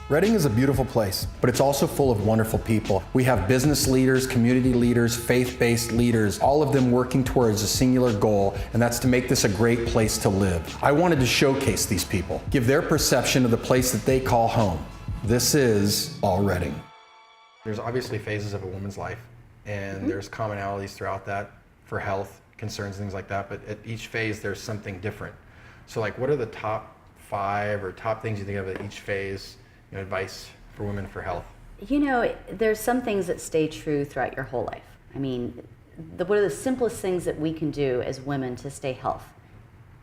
Reading is a beautiful place, but it's also full of wonderful people. We have business leaders, community leaders, faith-based leaders, all of them working towards a singular goal, and that's to make this a great place to live. I wanted to showcase these people, give their perception of the place that they call home. This is All Reading. There's obviously phases of a woman's life, and there's commonalities throughout that for health concerns, things like that, but at each phase there's something different. So like, what are the top 5 or top things you think of at each phase? Advice for women for health? There's some things that stay true throughout your whole life. I mean, one of the simplest things that we can do as women to stay healthy,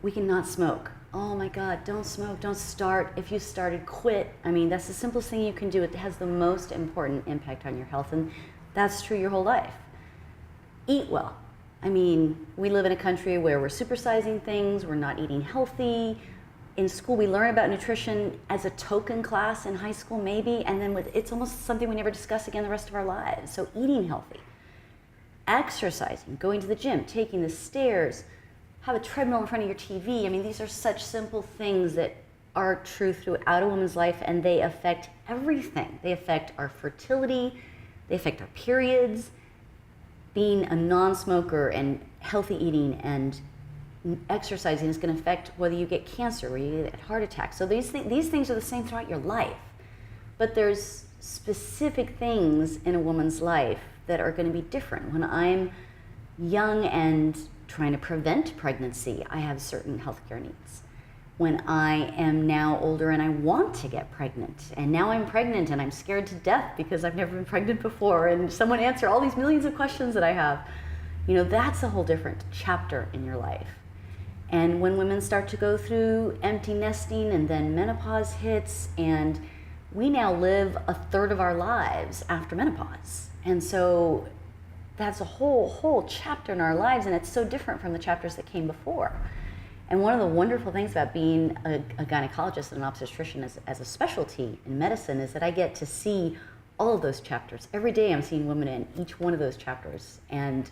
we can not smoke. Oh my God, don't smoke, don't start. If you started, quit. I mean, that's the simplest thing you can do. It has the most important impact on your health, and that's true your whole life. Eat well. I mean, we live in a country where we're supersizing things, we're not eating healthy. In school, we learn about nutrition as a token class in high school, maybe, and then it's almost something we never discuss again the rest of our lives. So eating healthy, exercising, going to the gym, taking the stairs, have a treadmill in front of your TV. I mean, these are such simple things that are true throughout a woman's life, and they affect everything. They affect our fertility, they affect our periods, being a non-smoker and healthy eating and exercising is going to affect whether you get cancer or you get heart attacks. So these things are the same throughout your life. But there's specific things in a woman's life that are going to be different. When I'm young and trying to prevent pregnancy, I have certain healthcare needs. When I am now older and I want to get pregnant, and now I'm pregnant and I'm scared to death because I've never been pregnant before, and someone answer all these millions of questions that I have, that's a whole different chapter in your life. And when women start to go through empty nesting and then menopause hits, and we now live a third of our lives after menopause. And so that's a whole chapter in our lives, and it's so different from the chapters that came before. And one of the wonderful things about being a gynecologist and an obstetrician as a specialty in medicine is that I get to see all of those chapters. Every day I'm seeing women in each one of those chapters. And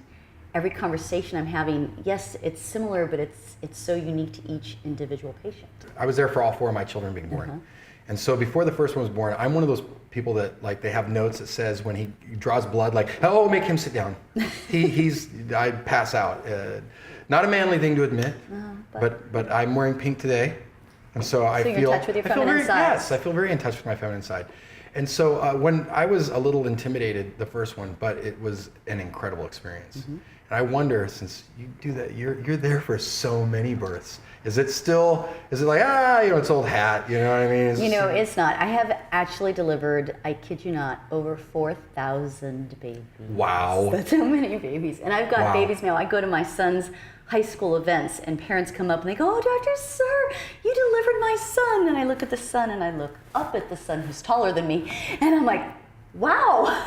every conversation I'm having, yes, it's similar, but it's so unique to each individual patient. I was there for all 4 of my children being born. And so before the first one was born, I'm one of those people that they have notes that says when he draws blood, oh, make him sit down. I pass out. Not a manly thing to admit, but I'm wearing pink today. And so I feel, you're in touch with your feminine side. Yes, I feel very in touch with my feminine side. And so when I was a little intimidated the first one, but it was an incredible experience. And I wonder, since you do that, you're there for so many births. Is it it's old hat, you know what I mean? It's not. I have actually delivered, I kid you not, over 4,000 babies. Wow. That's so many babies. And I've got babies now. I go to my son's high school events and parents come up and they go, "Oh, Dr. Serr, you delivered my son." And I look at the son and I look up at the son who's taller than me. And I'm like, wow.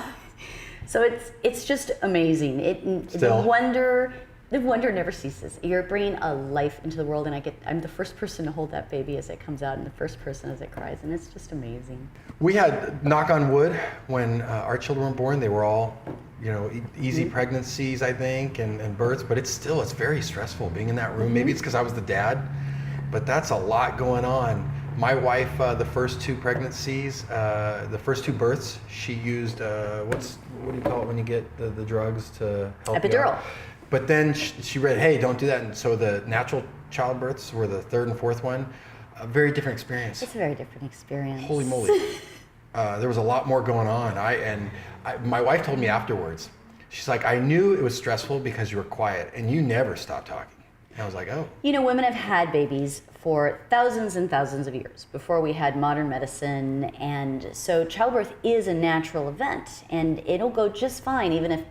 So it's just amazing. The wonder never ceases. You're bringing a life into the world, and I'm the first person to hold that baby as it comes out, and the first person as it cries, and it's just amazing. We had, knock on wood, when our children were born, they were all, easy pregnancies, I think, and births, but it's very stressful being in that room. Maybe it's because I was the dad, but that's a lot going on. My wife, the first 2 pregnancies, the first 2 births, she used, what do you call it when you get the drugs to help you Epidural. out? But then she read, hey, don't do that. And so the natural childbirths were the 3rd and 4th one. A very different experience. It's a very different experience. Holy moly. There was a lot more going on. My wife told me afterwards, she's like, I knew it was stressful because you were quiet and you never stopped talking. And I was like, oh. Women have had babies for thousands and thousands of years before we had modern medicine. And so childbirth is a natural event, and it'll go just fine even if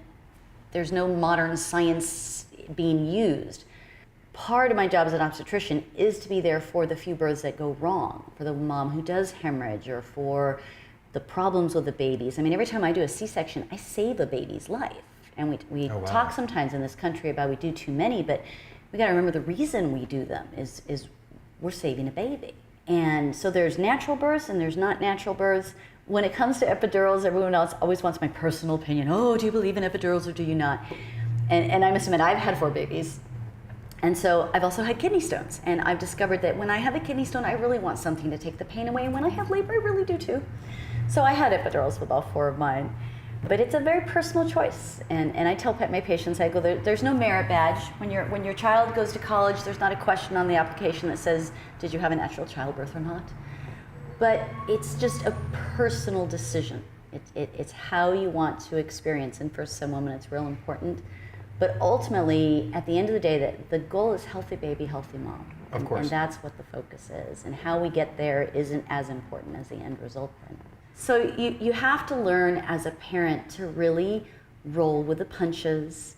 there's no modern science being used. Part of my job as an obstetrician is to be there for the few births that go wrong, for the mom who does hemorrhage, or for the problems with the babies. I mean, every time I do a C-section, I save a baby's life. And we talk sometimes in this country about we do too many, but we gotta remember the reason we do them is we're saving a baby. And so there's natural births and there's not natural births. When it comes to epidurals, everyone else always wants my personal opinion. Oh, do you believe in epidurals or do you not? And I must admit, I've had 4 babies. And so I've also had kidney stones, and I've discovered that when I have a kidney stone, I really want something to take the pain away, and when I have labor, I really do too. So I had epidurals with all 4 of mine. But it's a very personal choice, and I tell my patients, I go, there's no merit badge. When your child goes to college, there's not a question on the application that says, did you have a natural childbirth or not? But it's just a personal decision. It's how you want to experience, and for some women it's real important. But ultimately, at the end of the day, the goal is healthy baby, healthy mom. Of course. And that's what the focus is, and how we get there isn't as important as the end result then. So you have to learn as a parent to really roll with the punches.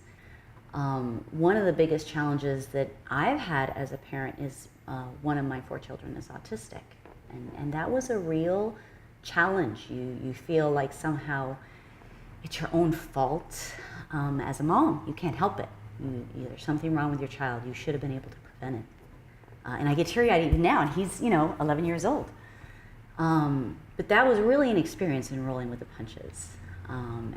One of the biggest challenges that I've had as a parent is one of my 4 children is autistic. And that was a real challenge. You feel like somehow it's your own fault as a mom. You can't help it. There's something wrong with your child. You should have been able to prevent it. And I get teary-eyed even now, and he's 11 years old. But that was really an experience in rolling with the punches.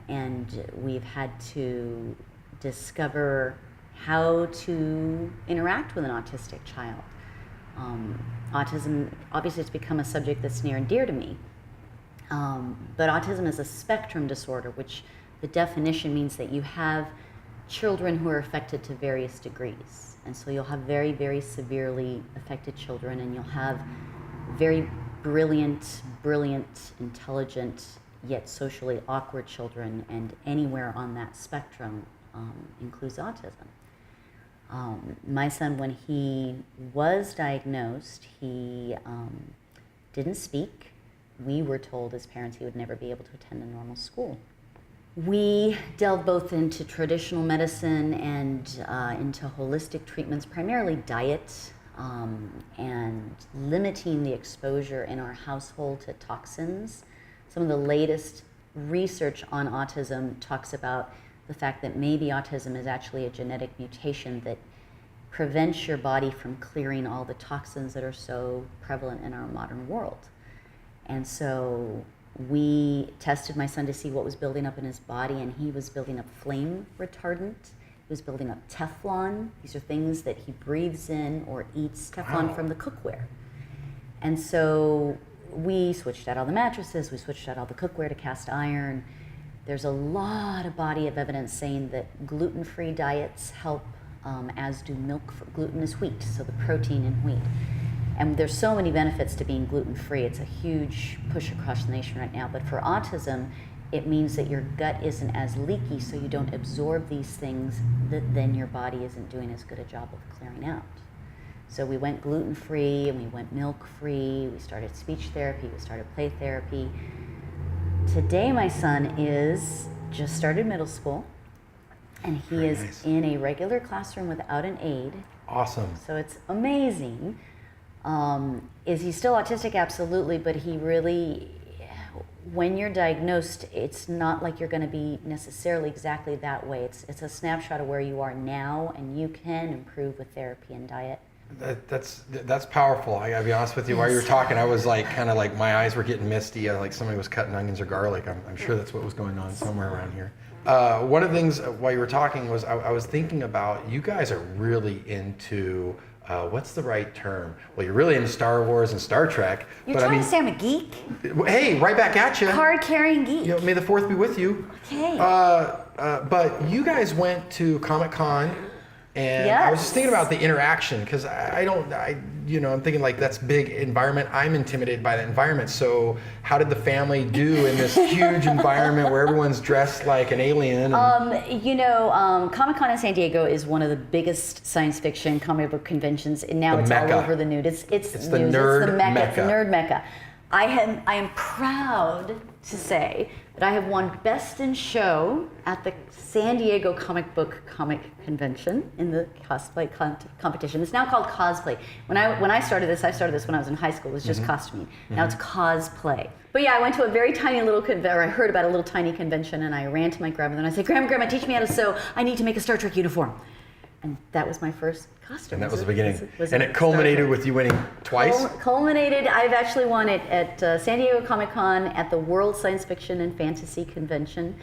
And we've had to discover how to interact with an autistic child. Autism, obviously it's become a subject that's near and dear to me. But autism is a spectrum disorder, which the definition means that you have children who are affected to various degrees. And so you'll have very, very severely affected children, and you'll have very brilliant, intelligent, yet socially awkward children, and anywhere on that spectrum includes autism. My son, when he was diagnosed, he didn't speak. We were told as parents he would never be able to attend a normal school. We delved both into traditional medicine and into holistic treatments, primarily diet, and limiting the exposure in our household to toxins. Some of the latest research on autism talks about the fact that maybe autism is actually a genetic mutation that prevents your body from clearing all the toxins that are so prevalent in our modern world. And so we tested my son to see what was building up in his body, and he was building up flame retardant. He was building up Teflon. These are things that he breathes in or eats Teflon from the cookware. And so we switched out all the mattresses, we switched out all the cookware to cast iron. There's a lot of body of evidence saying that gluten-free diets help, as do milk. Gluten is wheat, so the protein in wheat. And there's so many benefits to being gluten-free. It's a huge push across the nation right now. But for autism, it means that your gut isn't as leaky, so you don't absorb these things that then your body isn't doing as good a job of clearing out. So we went gluten-free and we went milk-free. We started speech therapy, we started play therapy. Today my son is just started middle school, and he Very is nice. in a regular classroom without an aide. Awesome. So it's amazing. Is he still autistic? Absolutely, but he really, when you're diagnosed, it's not like you're going to be necessarily exactly that way. It's a snapshot of where you are now, and you can improve with therapy and diet. That's powerful. I gotta be honest with you. While you were talking, I was like, kind of like my eyes were getting misty. Like somebody was cutting onions or garlic. I'm sure that's what was going on somewhere around here. One of the things while you were talking was I was thinking about, you guys are really into, what's the right term? Well, you're really into Star Wars and Star Trek. You're trying to say I'm a geek? Hey, right back at you. Card-carrying geek. You know, may the fourth be with you. Okay. But you guys went to Comic-Con. And yes. I was just thinking about the interaction, because I'm thinking like that's big environment. I'm intimidated by that environment. So how did the family do in this huge environment where everyone's dressed like an alien? Comic-Con in San Diego is one of the biggest science fiction comic book conventions, and now it's Mecca. all over the news. It's the news. nerd It's the Mecca. Mecca. It's the nerd Mecca. I am proud to say that I have won Best in Show at the San Diego Comic Convention in the cosplay competition. It's now called cosplay. When I started this when I was in high school. It was just costuming. Now it's cosplay. But yeah, I went to a very tiny little I heard about a little tiny convention, and I ran to my grandmother and I said, Grandma, teach me how to sew. I need to make a Star Trek uniform. And that was my first costume. And that was the beginning. And it culminated with you winning twice? Culminated, I've actually won it at San Diego Comic-Con, at the World Science Fiction and Fantasy Convention,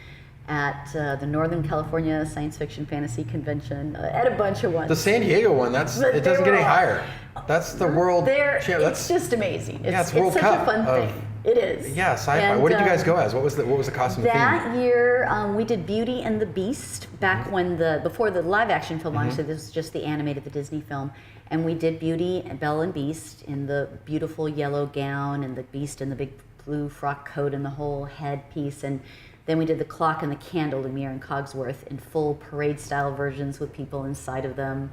at the Northern California Science Fiction Fantasy Convention, at a bunch of ones. The San Diego one, it doesn't get any higher. That's the world. It's just amazing. It's World such Cup a fun thing. It is. Yeah, sci-fi. And, what did you guys go as? What was the costume theme? That year, we did Beauty and the Beast back when before the live action film. Actually, this was just the animated, the Disney film, and we did Beauty and Belle and Beast in the beautiful yellow gown, and the Beast in the big blue frock coat and the whole headpiece, and then we did the Clock and the Candle, Lumiere and Cogsworth, in full parade style versions with people inside of them.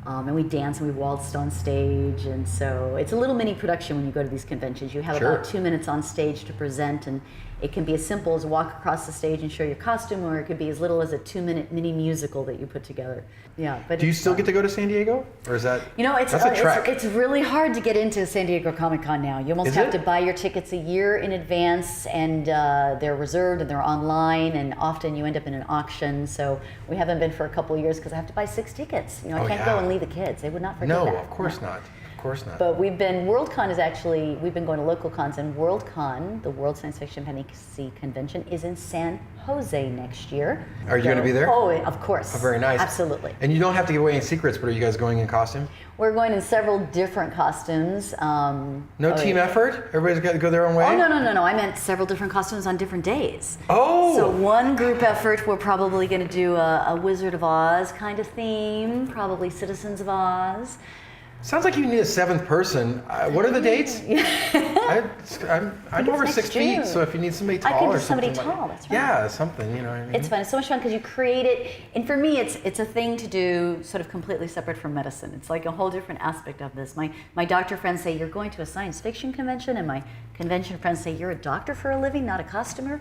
And we danced and we waltzed on stage, and so it's a little mini production when you go to these conventions. You have about 2 minutes on stage to present, and it can be as simple as walk across the stage and show your costume, or it could be as little as a 2-minute mini musical that you put together. Yeah, but do you still get to go to San Diego, or is that? It's that's a trek. It's really hard to get into San Diego Comic-Con now. You almost have to buy your tickets a year in advance, and they're reserved and they're online, and often you end up in an auction. So we haven't been for a couple of years because I have to buy 6 tickets. I can't go and leave the kids. They would not forget that. No, of course not. Of course not. But we've been going to local cons, and WorldCon, the World Science Fiction Fantasy Convention, is in San Jose next year. Are you going to be there? Oh, of course. Oh, very nice. Absolutely. And you don't have to give away any secrets, but are you guys going in costume? We're going in several different costumes. No team effort? Everybody's got to go their own way? Oh, no. I meant several different costumes on different days. Oh! So one group effort, we're probably going to do a Wizard of Oz kind of theme, probably Citizens of Oz. Sounds like you need a 7th person. What are the dates? I'm over 6 feet, so if you need somebody tall I could do or something. somebody tall, that's right. Yeah, something, you know what I mean? It's fun. It's so much fun because you create it. And for me, it's a thing to do sort of completely separate from medicine. It's like a whole different aspect of this. My doctor friends say, you're going to a science fiction convention, and my convention friends say, you're a doctor for a living, not a costumer.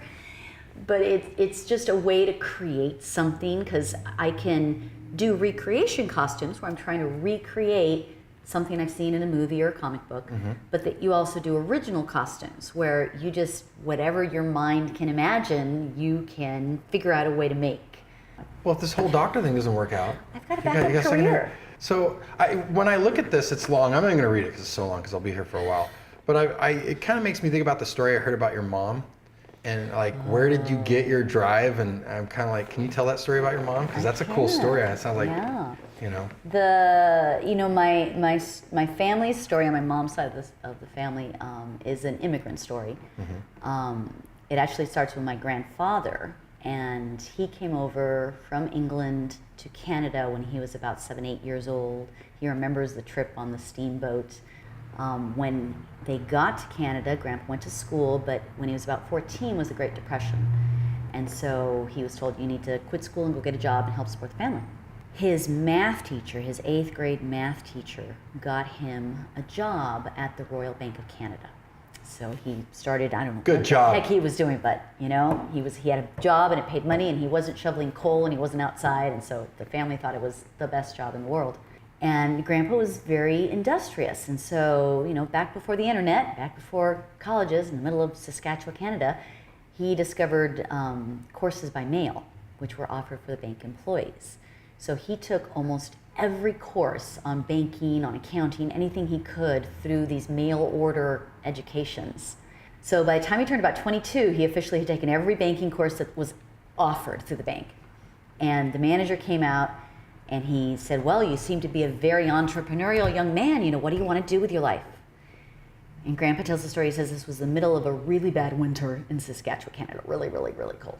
But it's just a way to create something, because I can do recreation costumes where I'm trying to recreate something I've seen in a movie or a comic book, but that you also do original costumes where you just, whatever your mind can imagine, you can figure out a way to make. Well, if this whole doctor thing doesn't work out, I've got a backup career. So when I look at this, it's long. I'm not going to read it because it's so long, because I'll be here for a while. But it kind of makes me think about the story I heard about your mom. And like, where did you get your drive? And I'm kind of like, can you tell that story about your mom? Because that's a cool story. It sounds like, my family's story on my mom's side of the family is an immigrant story. It actually starts with my grandfather, and he came over from England to Canada when he was about 7-8 years old. He remembers the trip on the steamboat. When they got to Canada, Grandpa went to school, but when he was about 14 was the Great Depression. And so he was told, you need to quit school and go get a job and help support the family. His math teacher, his 8th grade math teacher, got him a job at the Royal Bank of Canada. So he started, I don't know what the heck he was doing, but he had a job and it paid money, and he wasn't shoveling coal and he wasn't outside, and so the family thought it was the best job in the world. And Grandpa was very industrious, and so, back before the internet, back before colleges, in the middle of Saskatchewan, Canada, he discovered courses by mail, which were offered for the bank employees. So he took almost every course on banking, on accounting, anything he could through these mail order educations. So by the time he turned about 22, he officially had taken every banking course that was offered through the bank. And the manager came out and he said, well, you seem to be a very entrepreneurial young man. What do you want to do with your life? And Grandpa tells the story. He says this was the middle of a really bad winter in Saskatchewan, Canada. Really, really, really cold.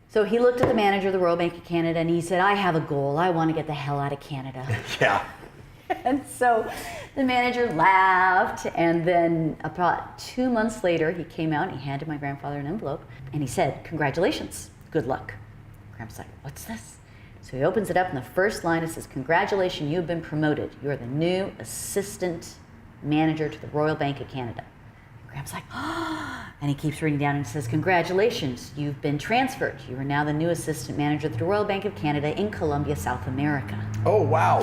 So he looked at the manager of the Royal Bank of Canada and he said, I have a goal. I want to get the hell out of Canada. Yeah. And so the manager laughed, and then about 2 months later, he came out and he handed my grandfather an envelope, and he said, congratulations, good luck. Grandpa's like, what's this? So he opens it up, and the first line, it says, congratulations, you've been promoted. You are the new assistant manager to the Royal Bank of Canada. Grandpa's like, oh, and he keeps reading down and says, congratulations, you've been transferred. You are now the new assistant manager to the Royal Bank of Canada in Colombia, South America. Oh, wow.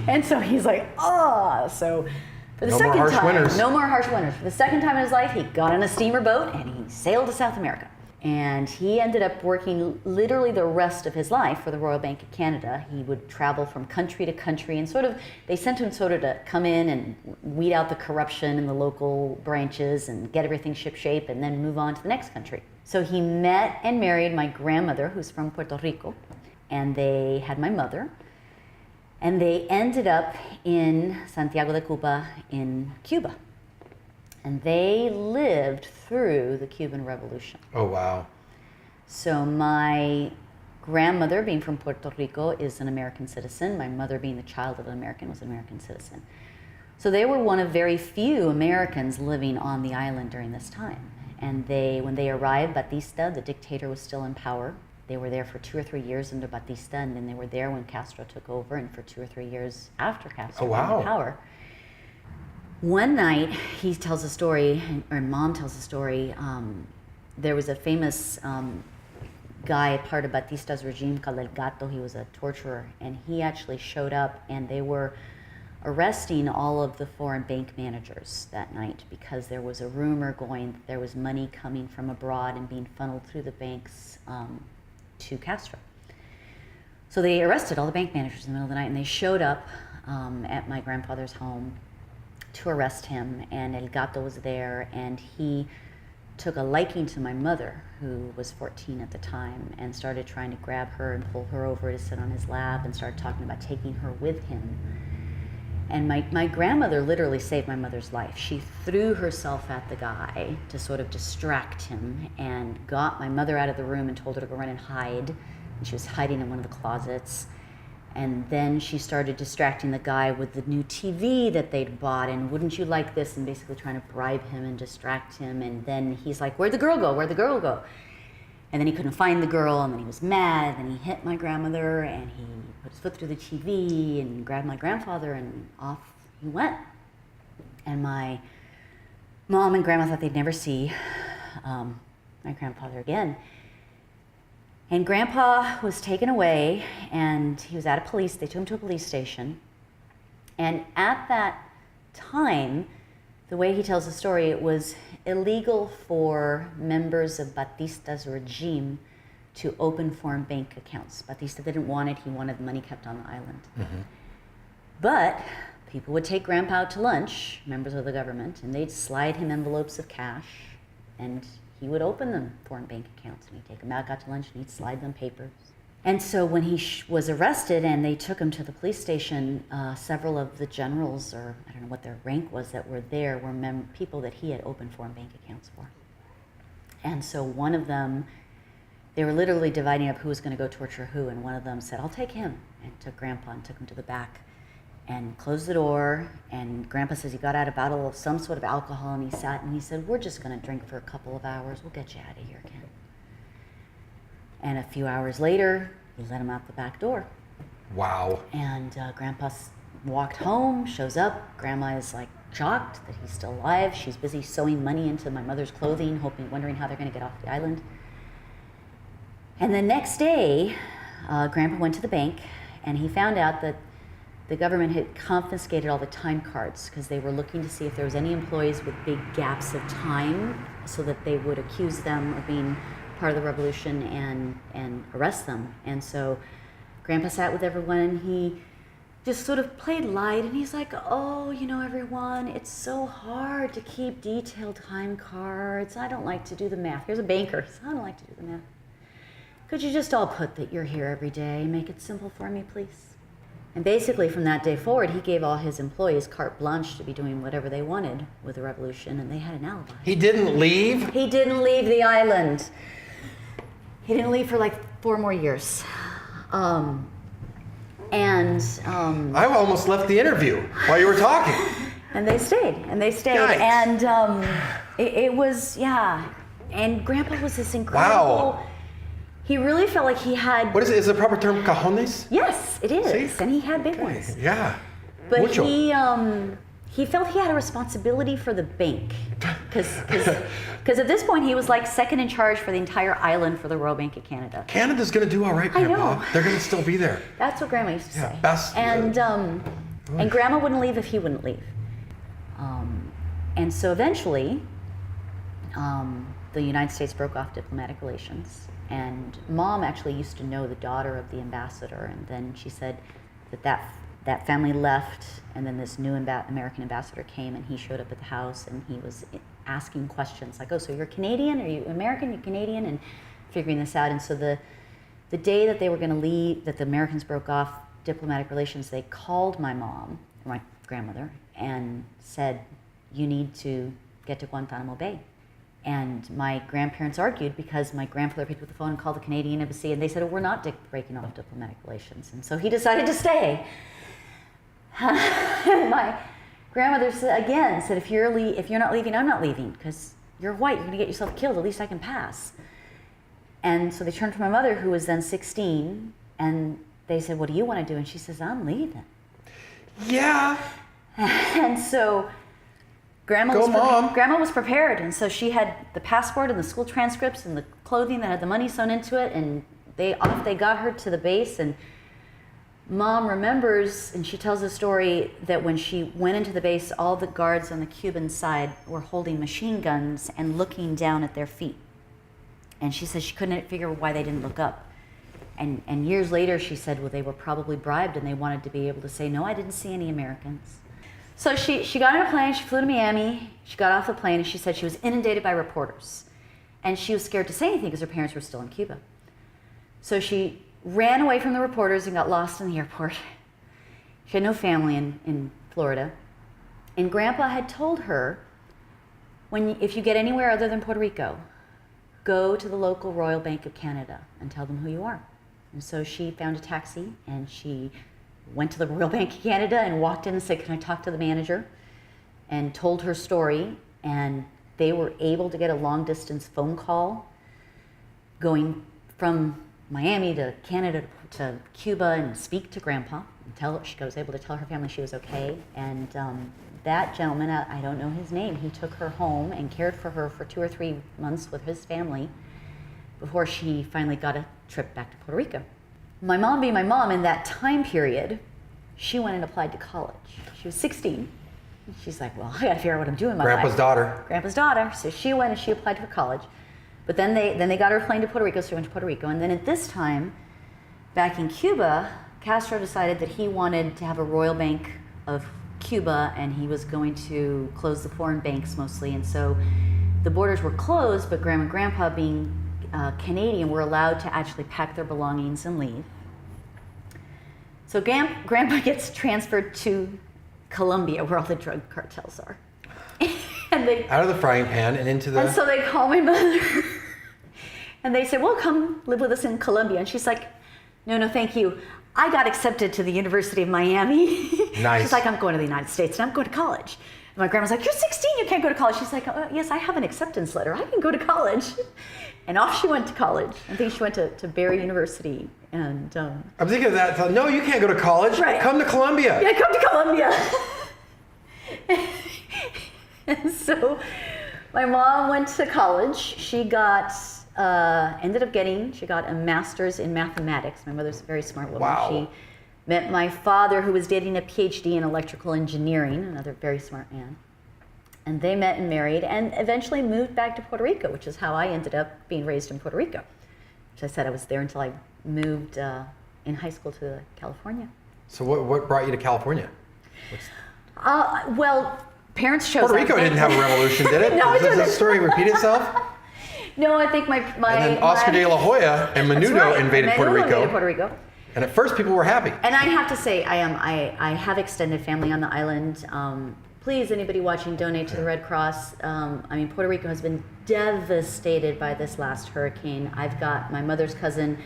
And so he's like, oh. So for the no second more harsh time, winters. No more harsh winters. For the second time in his life, he got on a steamer boat and he sailed to South America. And he ended up working literally the rest of his life for the Royal Bank of Canada. He would travel from country to country, and they sent him to come in and weed out the corruption in the local branches and get everything shipshape and then move on to the next country. So he met and married my grandmother, who's from Puerto Rico, and they had my mother. And they ended up in Santiago de Cuba in Cuba. And they lived through the Cuban Revolution. Oh, wow. So my grandmother, being from Puerto Rico, is an American citizen. My mother, being the child of an American, was an American citizen. So they were one of very few Americans living on the island during this time. And when they arrived, Batista, the dictator, was still in power. They were there for 2 or 3 years under Batista, and then they were there when Castro took over, and for 2 or 3 years after Castro came to power. One night, he tells a story, or Mom tells a story. There was a famous guy, part of Batista's regime, called El Gato. He was a torturer, and he actually showed up, and they were arresting all of the foreign bank managers that night because there was a rumor going that there was money coming from abroad and being funneled through the banks to Castro. So they arrested all the bank managers in the middle of the night, and they showed up at my grandfather's home to arrest him, and El Gato was there, and he took a liking to my mother, who was 14 at the time, and started trying to grab her and pull her over to sit on his lap and started talking about taking her with him. And my grandmother literally saved my mother's life. She threw herself at the guy to sort of distract him and got my mother out of the room and told her to go run and hide. And she was hiding in one of the closets. And then she started distracting the guy with the new TV that they'd bought, and wouldn't you like this, and basically trying to bribe him and distract him. And then he's like, where'd the girl go? Where'd the girl go? And then he couldn't find the girl, and then he was mad, and he hit my grandmother, and he put his foot through the TV and grabbed my grandfather, and off he went. And my mom and grandma thought they'd never see my grandfather again. And Grandpa was taken away, and he was at a they took him to a police station. And at that time, the way he tells the story, it was illegal for members of Batista's regime to open foreign bank accounts. Batista didn't want it. He wanted the money kept on the island. Mm-hmm. But people would take Grandpa out to lunch, members of the government, and they'd slide him envelopes of cash, and he would open them foreign bank accounts, and he'd take them out, got to lunch, and he'd slide them papers. And so when he was arrested and they took him to the police station, several of the generals, or I don't know what their rank was, that were there were people that he had opened foreign bank accounts for. And so one of them, they were literally dividing up who was going to go torture who, and one of them said, I'll take him, and took Grandpa and took him to the back and closed the door. And Grandpa says he got out a bottle of some sort of alcohol, and he sat and he said, we're just going to drink for a couple of hours. We'll get you out of here, Ken. And a few hours later, he let him out the back door. Wow. And Grandpa walked home, shows up. Grandma is like shocked that he's still alive. She's busy sewing money into my mother's clothing, wondering how they're going to get off the island. And the next day, Grandpa went to the bank, and he found out that the government had confiscated all the time cards because they were looking to see if there was any employees with big gaps of time so that they would accuse them of being part of the revolution and arrest them. And so Grandpa sat with everyone, and he just sort of played light, and he's like, oh, everyone, it's so hard to keep detailed time cards. I don't like to do the math. Here's a banker. I don't like to do the math. Could you just all put that you're here every day? Make it simple for me, please. And basically from that day forward, he gave all his employees carte blanche to be doing whatever they wanted with the revolution, and they had an alibi. He didn't leave? He didn't leave the island. He didn't leave for like 4 more years. I almost left the interview while you were talking. And they stayed. Yikes. And it was, yeah. And Grandpa was this incredible... Wow. He really felt like he had... What is it? Is the proper term cajones? Yes, it is. See? And he had big ones. Yeah. But Mucho. he felt he had a responsibility for the bank. Because at this point, he was like second in charge for the entire island for the Royal Bank of Canada. Canada's going to do all right, Grandpa. I know. They're going to still be there. That's what Grandma used to say. Best. And Grandma wouldn't leave if he wouldn't leave. And so eventually, the United States broke off diplomatic relations. And Mom actually used to know the daughter of the ambassador, and then she said that family left, and then this new American ambassador came, and he showed up at the house, and he was asking questions like, oh, so you're Canadian? Are you American? You're Canadian? And figuring this out. And so the day that they were going to leave, that the Americans broke off diplomatic relations, they called my mom, or my grandmother, and said, you need to get to Guantanamo Bay. And my grandparents argued because my grandfather picked up the phone and called the Canadian embassy, and they said, oh, we're not breaking off diplomatic relations. And so he decided to stay. My grandmother again said, if you're not leaving, I'm not leaving, because you're white, you're going to get yourself killed, at least I can pass. And so they turned to my mother, who was then 16, and they said, what do you want to do? And she says, I'm leaving. Yeah. And so Grandma was prepared, and so she had the passport and the school transcripts and the clothing that had the money sewn into it, and they got her to the base. And Mom remembers, and she tells the story, that when she went into the base, all the guards on the Cuban side were holding machine guns and looking down at their feet. And she says she couldn't figure why they didn't look up. And years later, she said, well, they were probably bribed, and they wanted to be able to say, no, I didn't see any Americans. So she got on a plane, she flew to Miami, she got off the plane, and she said she was inundated by reporters. And she was scared to say anything because her parents were still in Cuba. So she ran away from the reporters and got lost in the airport. She had no family in Florida. And Grandpa had told her, if you get anywhere other than Puerto Rico, go to the local Royal Bank of Canada and tell them who you are. And so she found a taxi, and she went to the Royal Bank of Canada and walked in and said, can I talk to the manager? And told her story, and they were able to get a long distance phone call going from Miami to Canada to Cuba and speak to Grandpa. And she was able to tell her family she was okay. And that gentleman, I don't know his name, he took her home and cared for her for 2 or 3 months with his family before she finally got a trip back to Puerto Rico. My mom being my mom, in that time period, she went and applied to college. She was 16. She's like, well, I gotta figure out what I'm doing in my life. Grandpa's daughter. So she went and she applied for college. But then they got her a plane to Puerto Rico, so she went to Puerto Rico. And then at this time, back in Cuba, Castro decided that he wanted to have a Royal Bank of Cuba, and he was going to close the foreign banks mostly. And so the borders were closed, but Grandma and Grandpa, being Canadian, were allowed to actually pack their belongings and leave. So Grandpa gets transferred to Colombia, where all the drug cartels are. And out of the frying pan and into the... And so they call my mother. And they say, well, come live with us in Colombia. And she's like, no, thank you. I got accepted to the University of Miami. Nice. She's like, I'm going to the United States, and I'm going to college. And my grandma's like, you're 16, you can't go to college. She's like, oh, yes, I have an acceptance letter. I can go to college. And off she went to college. I think she went to Barry University. And I'm thinking of that. So, no, you can't go to college. Right. Come to Columbia. Yeah, come to Columbia. And so my mom went to college. She got, she got a master's in mathematics. My mother's a very smart woman. Wow. She met my father, who was getting a PhD in electrical engineering, another very smart man. And they met and married and eventually moved back to Puerto Rico, which is how I ended up being raised in Puerto Rico. Which I said I was there until I moved in high school to California. So what brought you to California? Well, parents chose Puerto Rico didn't have a revolution, did it? No, it didn't. Does the story repeat itself? No, I think my and then Oscar de la Hoya and Menudo invaded Puerto Rico. And at first, people were happy. And I have to say, I have extended family on the island. Please, anybody watching, donate to the Red Cross. Puerto Rico has been devastated by this last hurricane. I've got my mother's cousin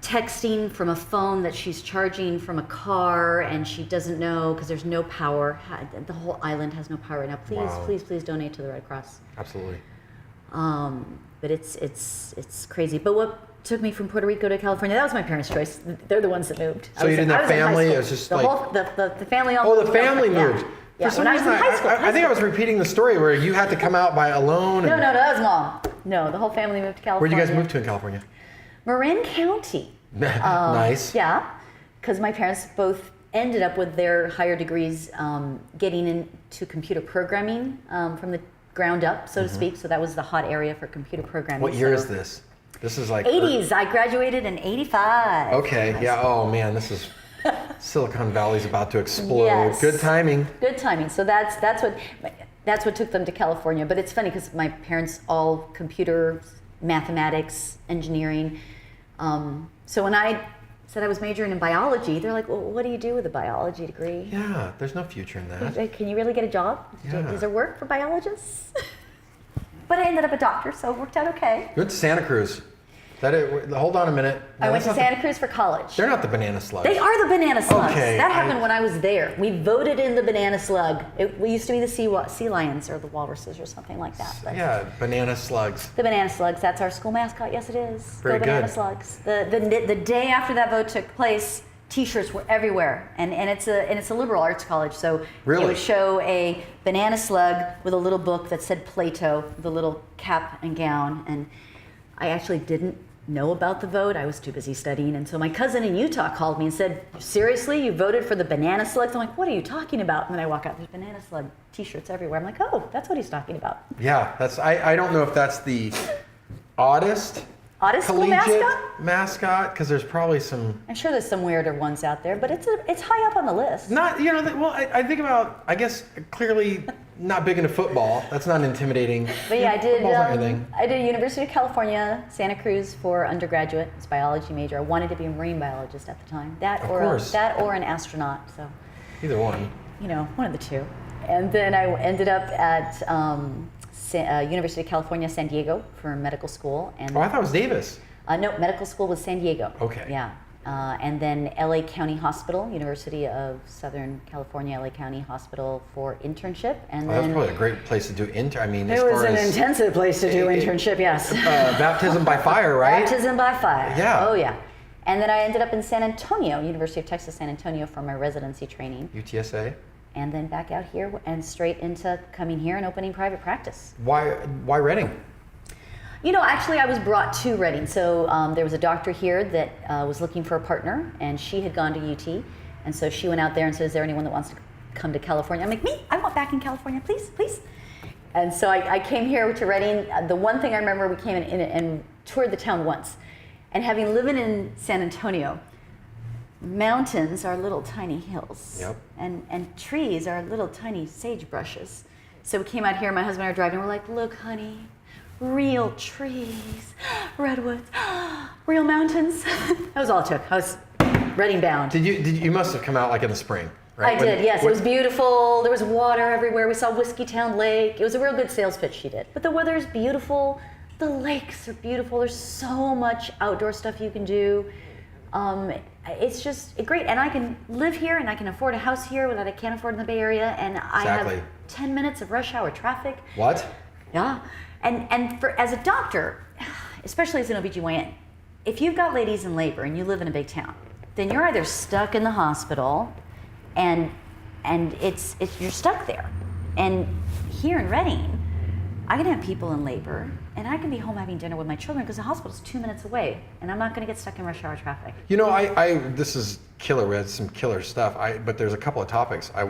texting from a phone that she's charging from a car, and she doesn't know because there's no power. The whole island has no power right now. Please, wow. please donate to the Red Cross. Absolutely. But it's crazy. But what took me from Puerto Rico to California, that was my parents' choice. They're the ones that moved. So you didn't have family? It was just the family. The family moved. Yeah. For some reason, I think I was repeating the story where you had to come out by alone. No, that was Mom. No, the whole family moved to California. Where'd you guys move to in California? Marin County. Nice. Yeah, because my parents both ended up with their higher degrees getting into computer programming from the ground up, so to speak. So that was the hot area for computer programming. What year is this? This is like 80s. I graduated in 85. Okay. Yeah. Oh man, this is Silicon Valley's about to explode. Yes. Good timing. Good timing. So that's what that's what took them to California. But it's funny because my parents all computer, mathematics, engineering. So when I said I was majoring in biology, they're like, well, what do you do with a biology degree? Yeah, there's no future in that. Can you really get a job? Yeah. Does there work for biologists? But I ended up a doctor, so it worked out okay. You went to Santa Cruz. Hold on a minute. No, I went to Santa Cruz for college. They're not the banana slugs. They are the banana slugs. Okay, That happened when I was there. We voted in the banana slug. We used to be the sea lions or the walruses or something like that. But yeah, banana slugs. the banana slugs. That's our school mascot. Yes, it is. Very Go banana good. slugs. The day after that vote took place, T-shirts were everywhere, and it's a liberal arts college, so Really? it would show a banana slug with a little book that said Plato, the little cap and gown, and I actually didn't know about the vote. I was too busy studying, and so my cousin in Utah called me and said, seriously, you voted for the banana slugs? I'm like, what are you talking about? And then I walk out, there's banana slug T-shirts everywhere. I'm like, oh, that's what he's talking about. Yeah, I don't know if that's the oddest School mascot, because there's probably some. I'm sure there's some weirder ones out there, but it's high up on the list. Not, well, I think about, I guess, clearly not big into football. That's not intimidating. But yeah, Football's not anything. I did University of California, Santa Cruz for undergraduate. It's biology major. I wanted to be a marine biologist at the time. That or an astronaut. So Either one. One of the two. And then I ended up at University of California, San Diego for medical school. And I thought it was Davis. no, medical school was San Diego. Okay. Yeah. And then LA County Hospital, University of Southern California, LA County Hospital for internship. And That's then probably a great place to do I mean, it was an intensive place to do internship, yes. Baptism by fire, right? Baptism by fire. Yeah. Oh, yeah. And then I ended up in San Antonio, University of Texas, San Antonio for my residency training. UTSA. And then back out here and straight into coming here and opening private practice. Why Reading? Actually, I was brought to Reading. So there was a doctor here that was looking for a partner, and she had gone to UT. And so she went out there and said, is there anyone that wants to come to California? I'm like, me? I want back in California, please, please. And so I came here to Reading. The one thing I remember, we came in and toured the town once. And having lived in San Antonio, mountains are little tiny hills. Yep. And trees are little tiny sagebrushes. So we came out here, my husband and I were driving, and we're like, look, honey, real trees, redwoods, real mountains. That was all it took. I was Reading bound. You must have come out like in the spring, right? I did, yes. It was beautiful. There was water everywhere. We saw Whiskey Town Lake. It was a real good sales pitch she did. But the weather's beautiful. The lakes are beautiful. There's so much outdoor stuff you can do. It's just great. And I can live here and I can afford a house here that I can't afford in the Bay Area. And I have 10 minutes of rush hour traffic. What? Yeah. And as a doctor, especially as an OBGYN, if you've got ladies in labor and you live in a big town, then you're either stuck in the hospital and you're stuck there. And here in Reading, I can have people in labor and I can be home having dinner with my children because the hospital's 2 minutes away and I'm not going to get stuck in rush hour traffic. This is killer. We had some killer stuff. But there's a couple of topics I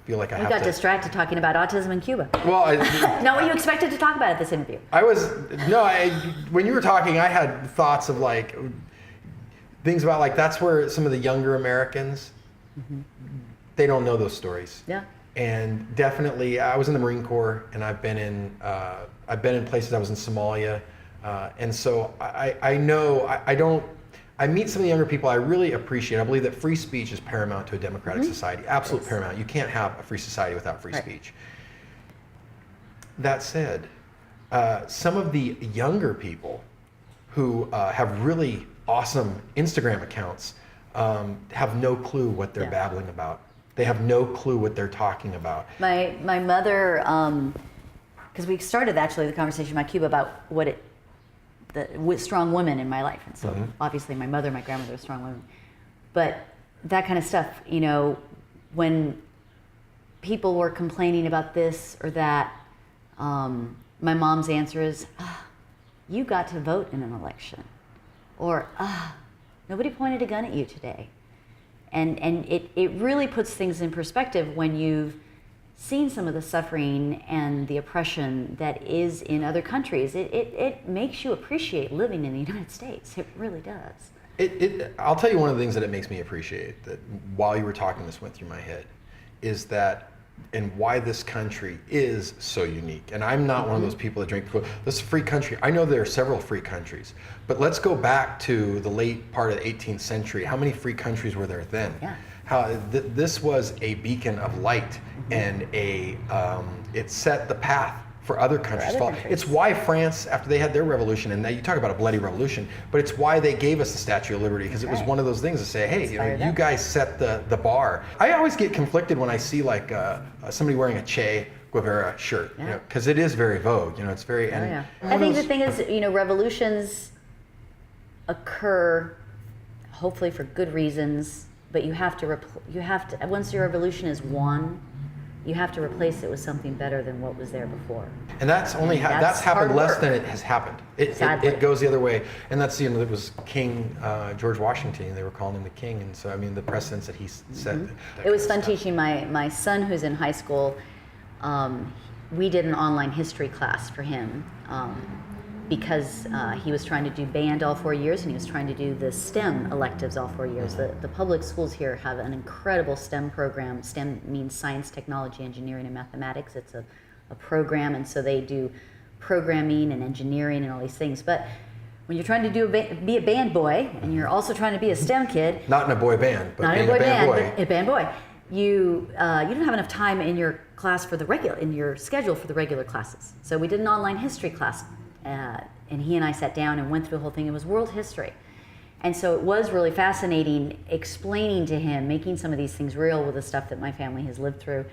feel like I have to. We got distracted talking about autism in Cuba. Well, not what you expected to talk about at this interview. When you were talking, I had thoughts of like things about like that's where some of the younger Americans, they don't know those stories. Yeah. And definitely, I was in the Marine Corps, and I've been in places. I was in Somalia, and so I meet some of the younger people I really appreciate. I believe that free speech is paramount to a democratic society, absolute paramount. You can't have a free society without free speech. That said, some of the younger people who have really awesome Instagram accounts have no clue what they're babbling about. They have no clue what they're talking about. My mother, because we started actually the conversation about Cuba about with strong women in my life, and so obviously my mother, my grandmother were strong women, but that kind of stuff, when people were complaining about this or that, my mom's answer is, you got to vote in an election, or nobody pointed a gun at you today. And it really puts things in perspective when you've seen some of the suffering and the oppression that is in other countries. It makes you appreciate living in the United States. It really does. I'll tell you one of the things that it makes me appreciate, that while you were talking, this went through my head, is that and why this country is so unique. And I'm not one of those people that drink Coke. This is a free country. I know there are several free countries, but let's go back to the late part of the 18th century. How many free countries were there then? Yeah. How this was a beacon of light, and it set the path for other countries to follow. It's why France, after they had their revolution, and now you talk about a bloody revolution, but it's why they gave us the Statue of Liberty, because it was one of those things to say, hey, you guys set the bar. I always get conflicted when I see like somebody wearing a Che Guevara shirt, because it is very vogue. It's very. I think the thing is, revolutions occur hopefully for good reasons, but you have to once your revolution is won, you have to replace it with something better than what was there before. And that's only that's happened less than it has happened. It goes the other way. And that's, it was King George Washington. They were calling him the king. And so, I mean, the precedents that he set. It was fun teaching my son, who's in high school. We did an online history class for him because he was trying to do band all 4 years, and he was trying to do the STEM electives all 4 years. The public schools here have an incredible STEM program. STEM means science, technology, engineering, and mathematics. It's a program, and so they do programming and engineering and all these things. But when you're trying to be a band boy, and you're also trying to be a STEM kid, not in a boy band, but not being in a boy band, boy. but a band boy, you don't have enough time in your class for in your schedule for the regular classes. So we did an online history class. And he and I sat down and went through the whole thing. It was world history. And so it was really fascinating explaining to him, making some of these things real with the stuff that my family has lived through.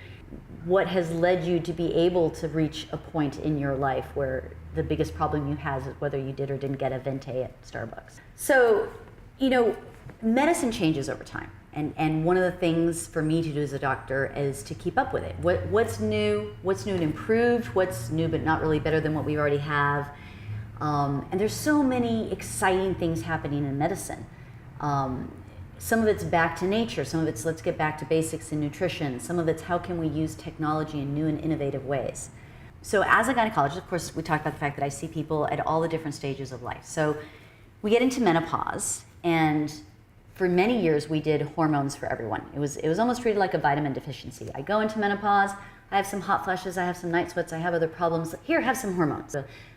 What has led you to be able to reach a point in your life where the biggest problem you have is whether you did or didn't get a venti at Starbucks. So, medicine changes over time. And one of the things for me to do as a doctor is to keep up with it. What's new and improved, what's new but not really better than what we already have. And there's so many exciting things happening in medicine. Some of it's back to nature, some of it's let's get back to basics in nutrition, some of it's how can we use technology in new and innovative ways. So as a gynecologist, of course, we talked about the fact that I see people at all the different stages of life. So we get into menopause, and for many years we did hormones for everyone. It was almost treated like a vitamin deficiency. I go into menopause, I have some hot flashes, I have some night sweats, I have other problems. Here, have some hormones.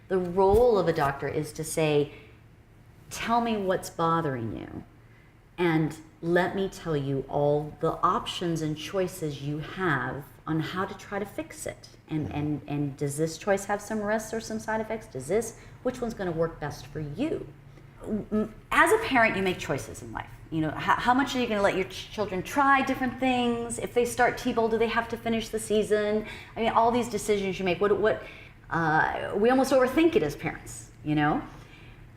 The role of a doctor is to say, tell me what's bothering you, and let me tell you all the options and choices you have on how to try to fix it. And does this choice have some risks or some side effects? Which one's going to work best for you? As a parent, you make choices in life. How much are you going to let your children try different things? If they start T-ball, do they have to finish the season? I mean, all these decisions you make. We almost overthink it as parents,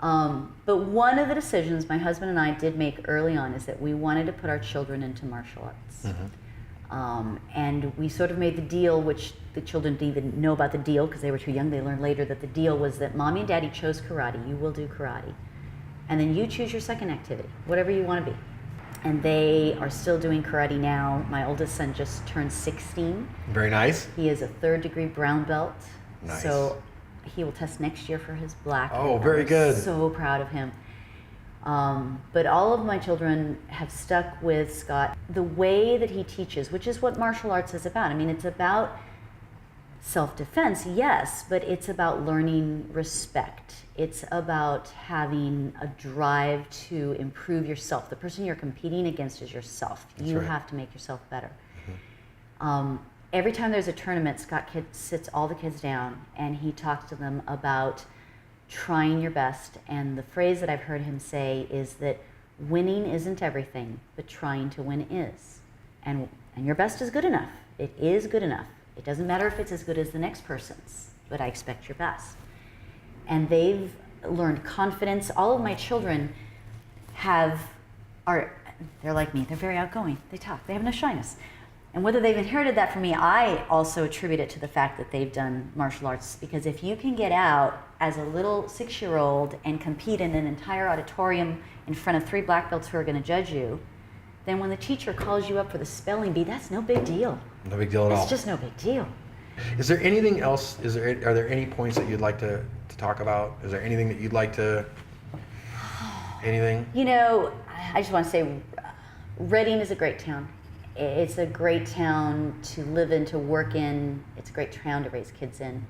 But one of the decisions my husband and I did make early on is that we wanted to put our children into martial arts. And we sort of made the deal, which the children didn't even know about the deal because they were too young. They learned later that the deal was that Mommy and Daddy chose karate. You will do karate. And then you choose your second activity, whatever you want to be. And they are still doing karate now. My oldest son just turned 16. Very nice. He is a 3rd degree brown belt. Nice. So he will test next year for his black. Oh, very good. I'm so proud of him. But all of my children have stuck with Scott. The way that he teaches, which is what martial arts is about. I mean, it's about self-defense, yes, but it's about learning respect. It's about having a drive to improve yourself. The person you're competing against is yourself. You have to make yourself better. Every time there's a tournament, Scott sits all the kids down and he talks to them about trying your best. And the phrase that I've heard him say is that winning isn't everything, but trying to win is. And your best is good enough. It is good enough. It doesn't matter if it's as good as the next person's, but I expect your best. And they've learned confidence. All of my children they're like me. They're very outgoing. They talk. They have no shyness. And whether they've inherited that from me, I also attribute it to the fact that they've done martial arts. Because if you can get out as a little 6-year-old and compete in an entire auditorium in front of 3 black belts who are going to judge you, then when the teacher calls you up for the spelling bee, that's no big deal. No big deal at all. It's just no big deal. Is there anything else? Are there any points that you'd like to talk about? Is there anything that you'd like to? Anything? I just want to say, Reading is a great town. It's a great town to live in, to work in. It's a great town to raise kids in.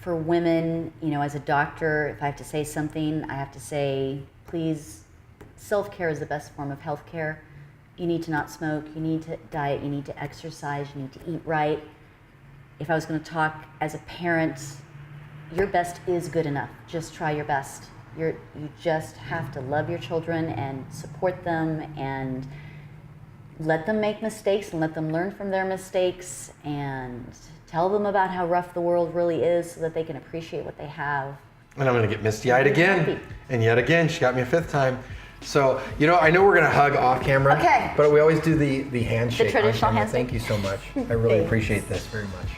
For women, you know, as a doctor, if I have to say something, I have to say, please, self-care is the best form of health care. You need to not smoke, you need to diet, you need to exercise, you need to eat right. If I was going to talk as a parent, your best is good enough. Just try your best. You just have to love your children and support them and let them make mistakes and let them learn from their mistakes and tell them about how rough the world really is so that they can appreciate what they have. And I'm going to get misty-eyed again. And yet again, she got me a 5th time. So, you know, I know we're going to hug off camera. Okay. But we always do the handshake. The traditional on camera. handshake. Thank you so much. I really appreciate this very much.